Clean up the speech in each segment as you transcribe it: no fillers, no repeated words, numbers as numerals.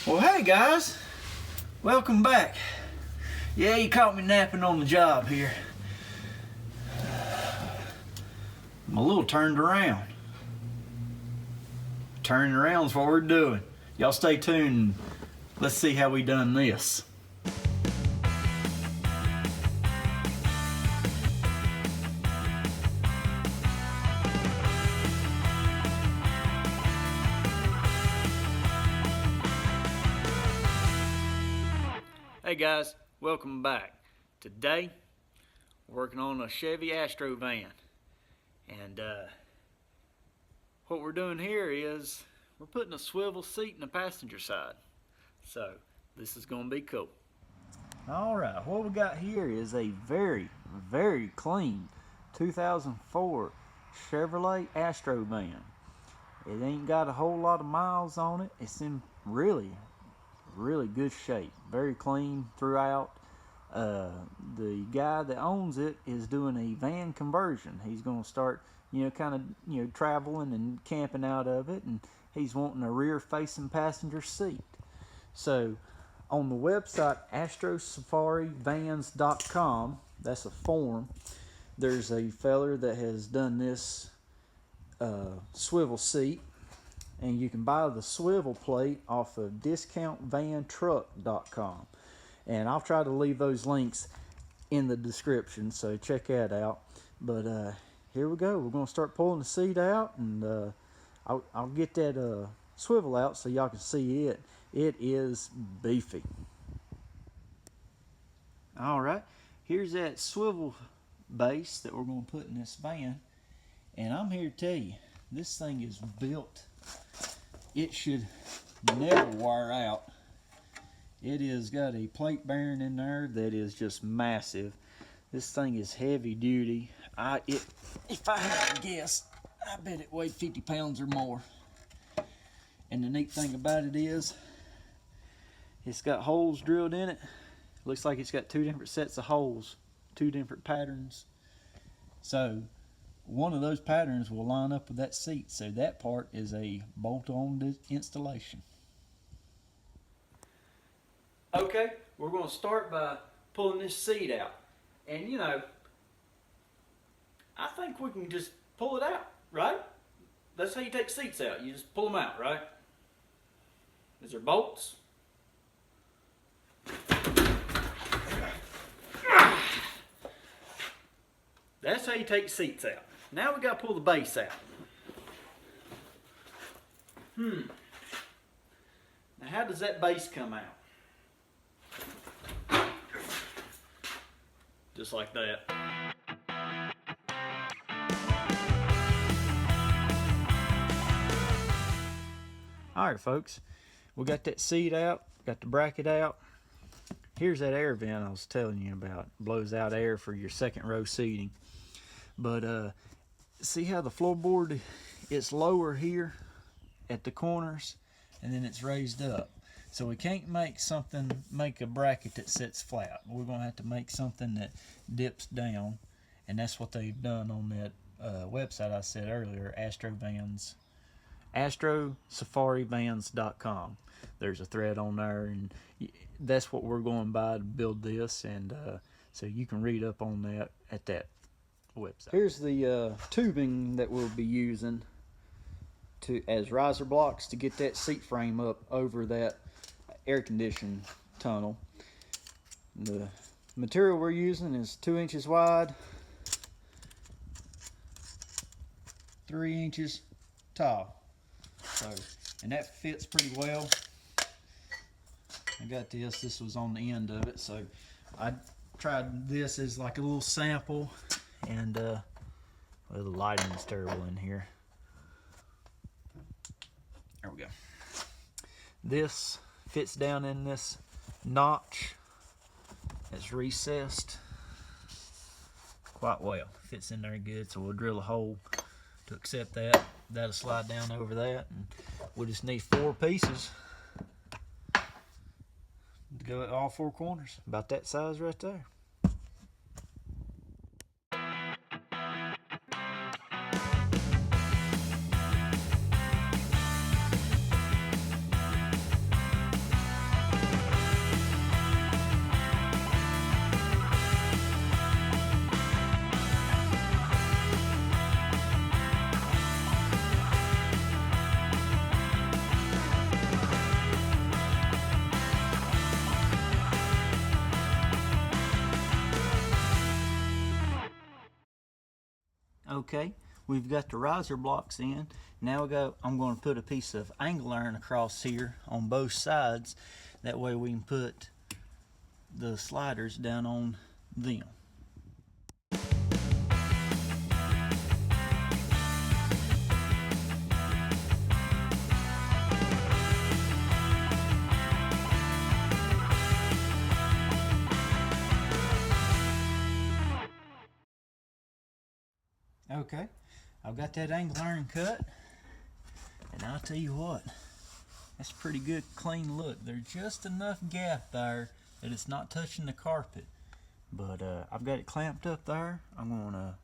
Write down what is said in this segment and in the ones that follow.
Well, hey guys, welcome back. Yeah, you caught me napping on the job here. I'm a little turned around. Turning around is what we're doing. Y'all stay tuned. Let's see how we done this. Hey guys, welcome back. Today, we're working on a Chevy Astro van. And what we're doing here is we're putting a swivel seat in the passenger side. So, this is going to be cool. Alright, what we got here is a very, very clean 2004 Chevrolet Astro van. It ain't got a whole lot of miles on it. It's in really good shape, very clean throughout. The guy that owns it is doing a van conversion. He's going to start, traveling and camping out of it, and he's wanting a rear-facing passenger seat. So, on the website astrosafarivans.com, that's a form. There's a feller that has done this swivel seat. And you can buy the swivel plate off of discountvantruck.com. And I'll try to leave those links in the description, so check that out. But here we go. We're going to start pulling the seat out, and I'll get that swivel out so y'all can see it. It is beefy. All right, here's that swivel base that we're going to put in this van. And I'm here to tell you, this thing is built. It should never wear out. It has got a plate bearing in there that is just massive. This thing is heavy duty. If I had to guess, I bet it weighed 50 pounds or more. And the neat thing about it is, it's got holes drilled in it. Looks like it's got two different sets of holes, two different patterns. So, one of those patterns will line up with that seat, so that part is a bolt-on installation. Okay, we're going to start by pulling this seat out. And I think we can just pull it out, right? That's how you take seats out. You just pull them out, right? Is there bolts? That's how you take seats out. Now we got to pull the base out. Now how does that base come out? Just like that. Alright folks, we got that seat out, got the bracket out. Here's that air vent I was telling you about. It blows out air for your second row seating. But see how the floorboard, it's lower here at the corners, and then it's raised up. So we can't make a bracket that sits flat. We're going to have to make something that dips down, and that's what they've done on that website I said earlier, astrosafarivans.com. There's a thread on there, and that's what we're going by to build this, and so you can read up on that at that website. Here's the tubing that we'll be using as riser blocks to get that seat frame up over that air conditioning tunnel. The material we're using is 2 inches wide, 3 inches tall. So, and that fits pretty well. I got this. This was on the end of it, so I tried this as like a little sample. And well, the lighting is terrible in here. There we go. This fits down in this notch. It's recessed quite well. Fits in there good, so we'll drill a hole to accept that. That'll slide down over that, and we'll just need 4 pieces to go at all 4 corners. About that size right there. Okay, we've got the riser blocks in. Now I'm going to put a piece of angle iron across here on both sides. That way we can put the sliders down on them. Okay, I've got that angle iron cut, and I'll tell you what, that's a pretty good clean look. There's just enough gap there that it's not touching the carpet, but I've got it clamped up there. I'm going to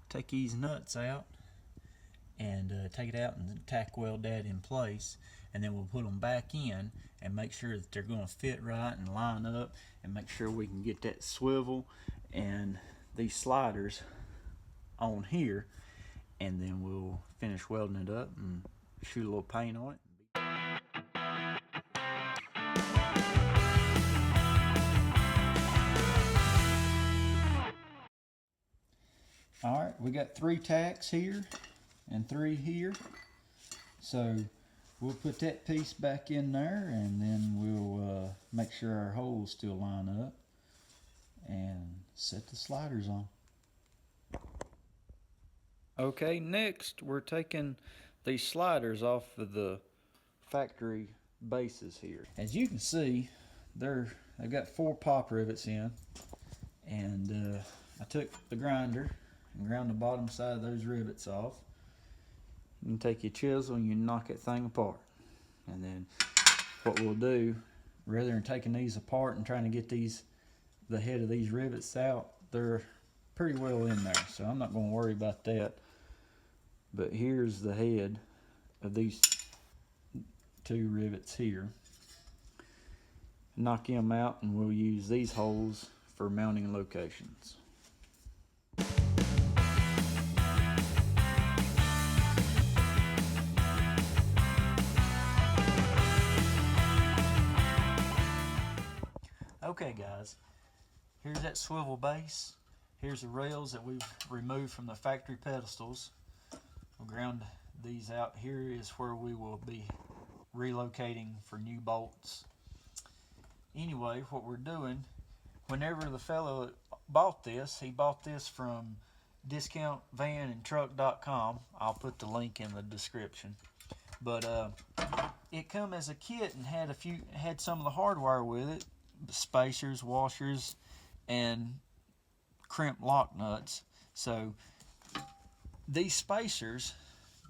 take these nuts out and take it out and tack weld that in place, and then we'll put them back in and make sure that they're going to fit right and line up, and make sure we can get that swivel and these sliders on here, and then we'll finish welding it up and shoot a little paint on it. Alright, we got 3 tacks here and 3 here, so we'll put that piece back in there, and then we'll make sure our holes still line up and set the sliders on. Okay, next we're taking these sliders off of the factory bases here. As you can see, they've got 4 pop rivets in, and I took the grinder and ground the bottom side of those rivets off. You can take your chisel and you knock that thing apart. And then what we'll do, rather than taking these apart and trying to get the head of these rivets out, they're pretty well in there, so I'm not going to worry about that. But here's the head of these 2 rivets here. Knock them out, and we'll use these holes for mounting locations. Okay guys, here's that swivel base. Here's the rails that we've removed from the factory pedestals. We'll ground these out. Here is where we will be relocating for new bolts. Anyway, what we're doing, whenever the fellow bought this, he bought this from discountvanandtruck.com. I'll put the link in the description. But it come as a kit and had some of the hardware with it, spacers, washers, and crimp lock nuts. So these spacers,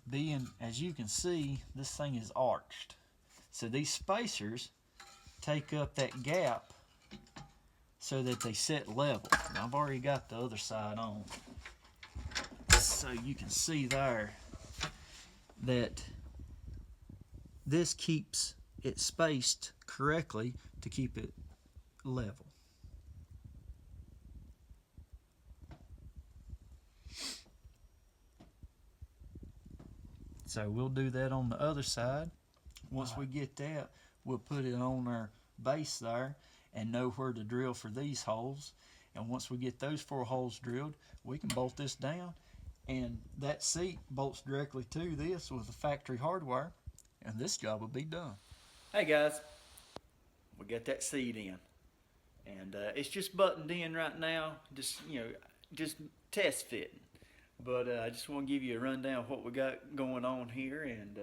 being, as you can see, this thing is arched. So these spacers take up that gap so that they set level. Now I've already got the other side on, so you can see there that this keeps it spaced correctly to keep it level. So we'll do that on the other side. Once we get that, we'll put it on our base there and know where to drill for these holes. And once we get those 4 holes drilled, we can bolt this down, and that seat bolts directly to this with the factory hardware, and this job will be done. Hey guys, we got that seat in, and it's just buttoned in right now, just test fitting. But I just want to give you a rundown of what we got going on here, and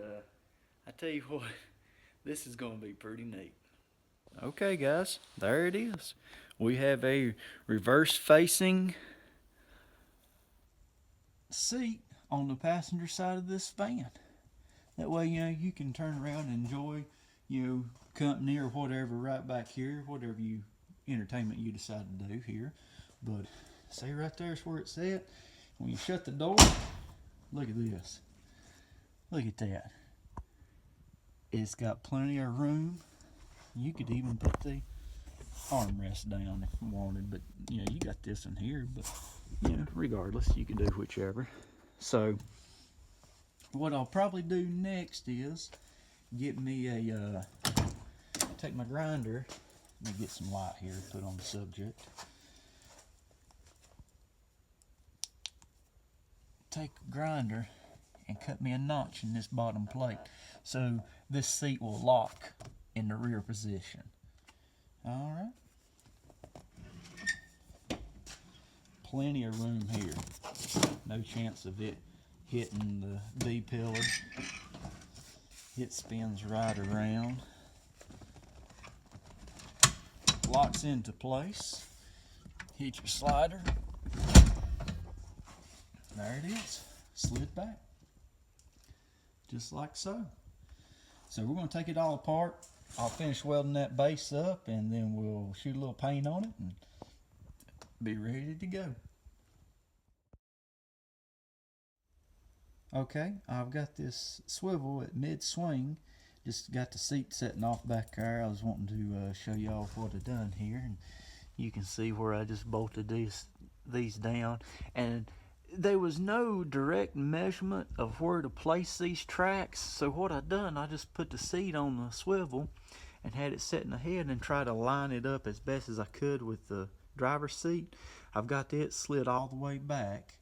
I tell you what, this is going to be pretty neat. Okay guys, there it is. We have a reverse facing seat on the passenger side of this van. That way, you can turn around and enjoy, company or whatever right back here, whatever entertainment you decide to do here. But see, right there's where it's at. When you shut the door, look at this. Look at that. It's got plenty of room. You could even put the armrest down if you wanted, but you got this in here. But regardless, you can do whichever. So what I'll probably do next is get me take my grinder. Let me get some light here to put on the subject. take a grinder and cut me a notch in this bottom plate so this seat will lock in the rear position. All right. Plenty of room here. No chance of it hitting the B-pillar. It spins right around. Locks into place. Hit your slider. There it is. Slid back. Just like so. So we're going to take it all apart. I'll finish welding that base up and then we'll shoot a little paint on it and be ready to go. Okay, I've got this swivel at mid-swing. Just got the seat setting off back there. I was wanting to show y'all what I've done here. And you can see where I just bolted these down. And there was no direct measurement of where to place these tracks. So what I done, I just put the seat on the swivel and had it set in the head and tried to line it up as best as I could with the driver's seat. I've got it slid all the way back.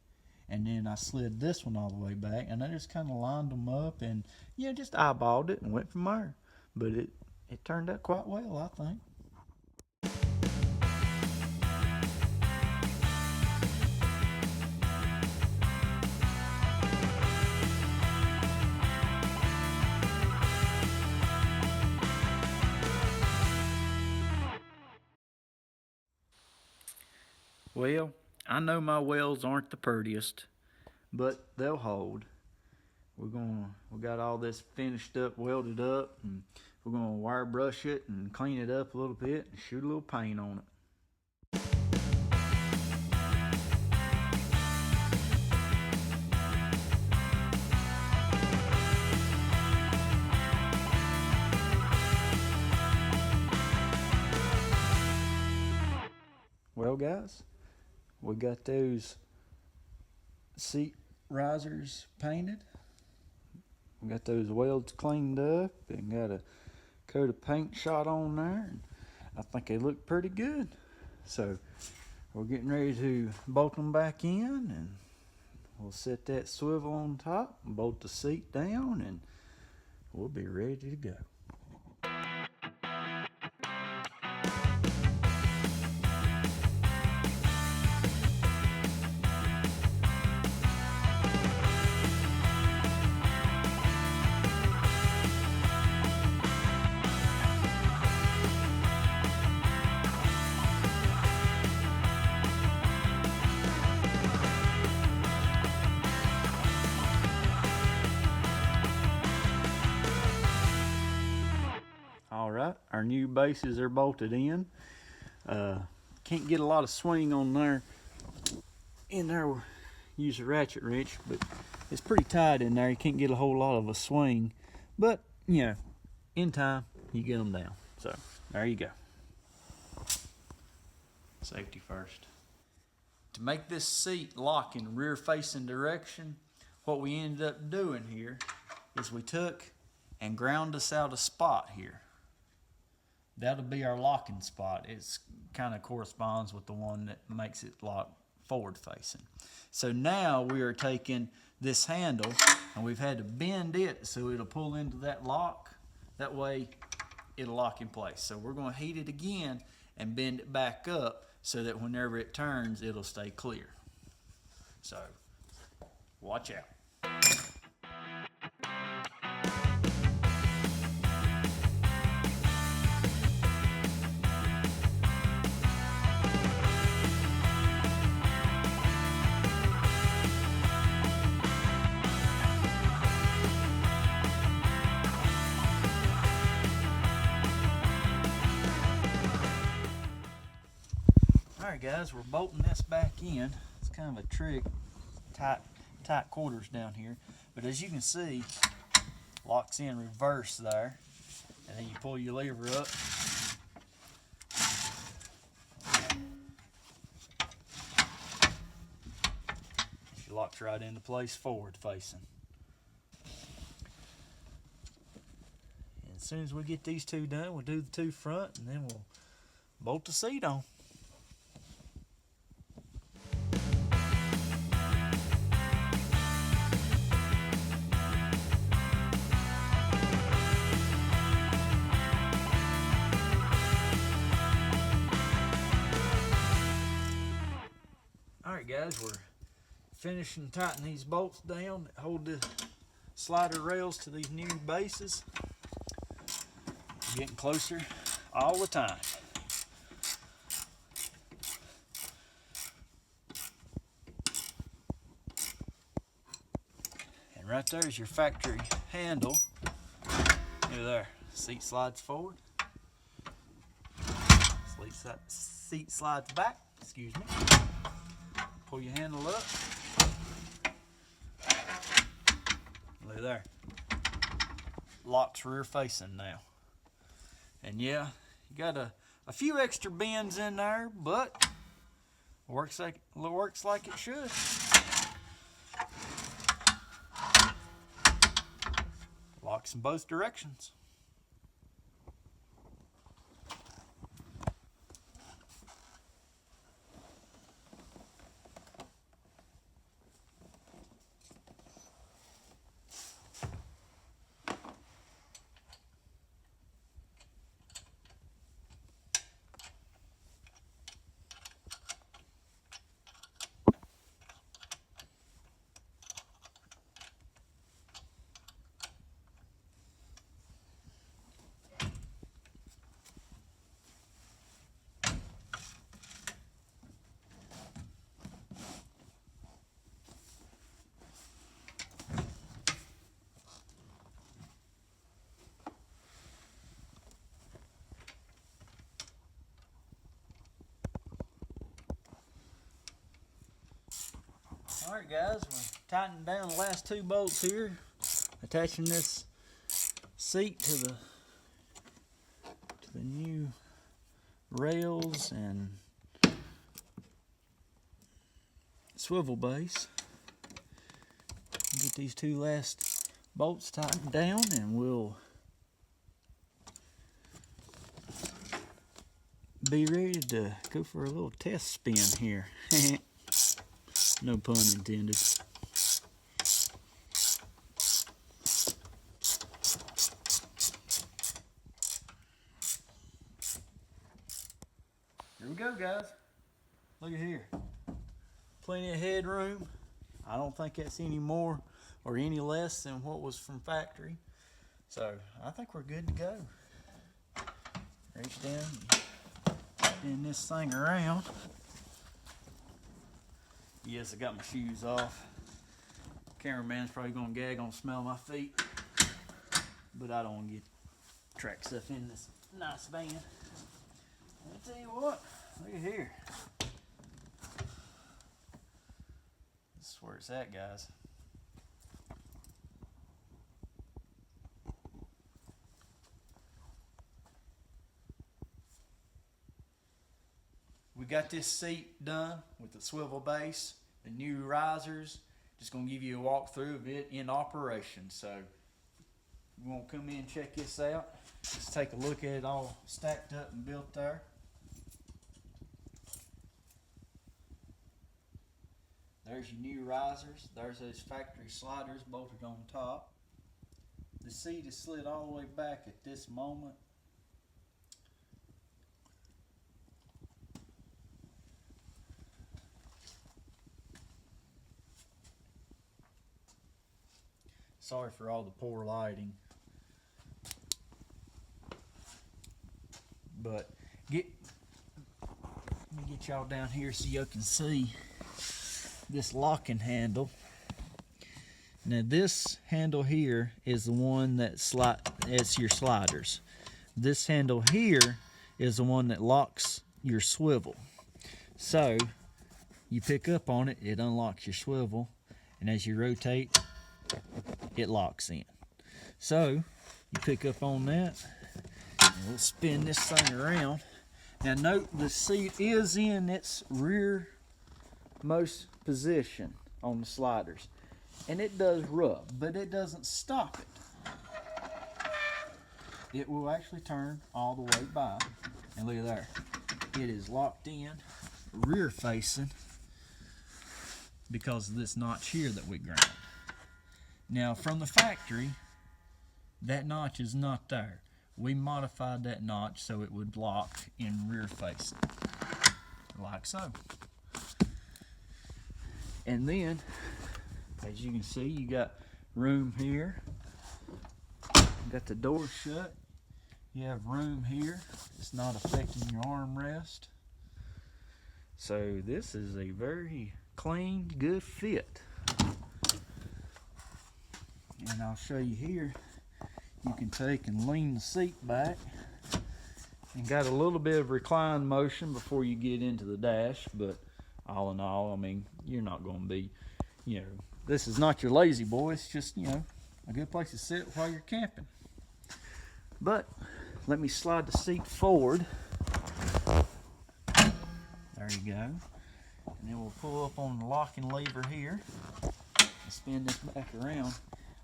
And then I slid this one all the way back, and I just kind of lined them up and, yeah, just eyeballed it and went from there. But it turned out quite well, I think. Well, I know my welds aren't the prettiest, but they'll hold. We got all this finished up, welded up, and we're gonna wire brush it and clean it up a little bit and shoot a little paint on it. Well, guys, we got those seat risers painted. We got those welds cleaned up and got a coat of paint shot on there. And I think they look pretty good. So we're getting ready to bolt them back in, and we'll set that swivel on top and bolt the seat down, and we'll be ready to go. Alright, our new bases are bolted in. Can't get a lot of swing on there. In there, we'll use a ratchet wrench, but it's pretty tight in there. You can't get a whole lot of a swing. But, you know, in time, you get them down. So, there you go. Safety first. To make this seat lock in rear-facing direction, what we ended up doing here is we took and ground us out a spot here. That'll be our locking spot. It kind of corresponds with the one that makes it lock forward facing. So now we are taking this handle and we've had to bend it so it'll pull into that lock. That way it'll lock in place. So we're going to heat it again and bend it back up so that whenever it turns, it'll stay clear. So watch out. Alright guys, we're bolting this back in. It's kind of a trick, tight quarters down here. But as you can see, locks in reverse there. And then you pull your lever up. She locks right into place forward facing. And as soon as we get these two done, we'll do the two front and then we'll bolt the seat on. guys, we're finishing tightening these bolts down that hold the slider rails to these new bases. Getting closer all the time. And right there is your factory handle. Look there, seat slides forward. Seat slides back, excuse me. Pull your handle up. Look there. Locks rear facing now. And yeah, you got a few extra bends in there, but works like it should. Locks in both directions. Alright guys, we're tightening down the last two bolts here, attaching this seat to the new rails and swivel base. Get these two last bolts tightened down and we'll be ready to go for a little test spin here. No pun intended. Here we go, guys. Look at here. Plenty of headroom. I don't think that's any more or any less than what was from factory. So I think we're good to go. Reach down, spin this thing around. Yes, I got my shoes off. Cameraman's probably gonna gag on the smell of my feet, but I don't want to get track stuff in this nice van. I'll tell you what, look at here. This is where it's at, guys. We got this seat done with the swivel base, the new risers. Just gonna give you a walkthrough of it in operation. So you want to come in and check this out. Just take a look at it all stacked up and built there. There's your new risers. There's those factory sliders bolted on top. The seat is slid all the way back at this moment. Sorry for all the poor lighting, but let me get y'all down here so y'all can see this locking handle. Now this handle here is the one that it's your sliders. This handle here is the one that locks your swivel. So you pick up on it, it unlocks your swivel, and as you rotate, it locks in. So you pick up on that and we'll spin this thing around. Now note the seat is in its rearmost position on the sliders, and it does rub, but it doesn't stop it. It will actually turn all the way by, and look at there, it is locked in rear facing because of this notch here that we ground. Now from the factory, that notch is not there. We modified that notch so it would lock in rear facing, like so. And then, as you can see, you got room here. You got the door shut. You have room here. It's not affecting your armrest. So this is a very clean, good fit. And I'll show you here. You can take and lean the seat back. And got a little bit of recline motion before you get into the dash, but all in all, I mean, you're not going to be, you know, this is not your lazy boy. It's just, you know, a good place to sit while you're camping. But let me slide the seat forward. There you go. And then we'll pull up on the locking lever here and spin this back around.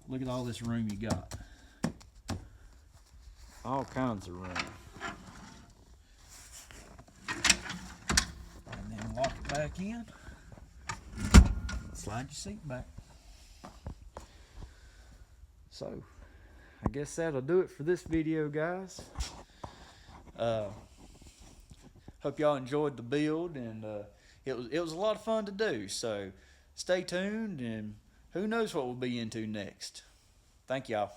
Look at all this room you got. All kinds of room. And then lock it back in. Slide your seat back. So, I guess that'll do it for this video, guys. Hope y'all enjoyed the build, and it was a lot of fun to do. So, stay tuned, and who knows what we'll be into next. Thank y'all.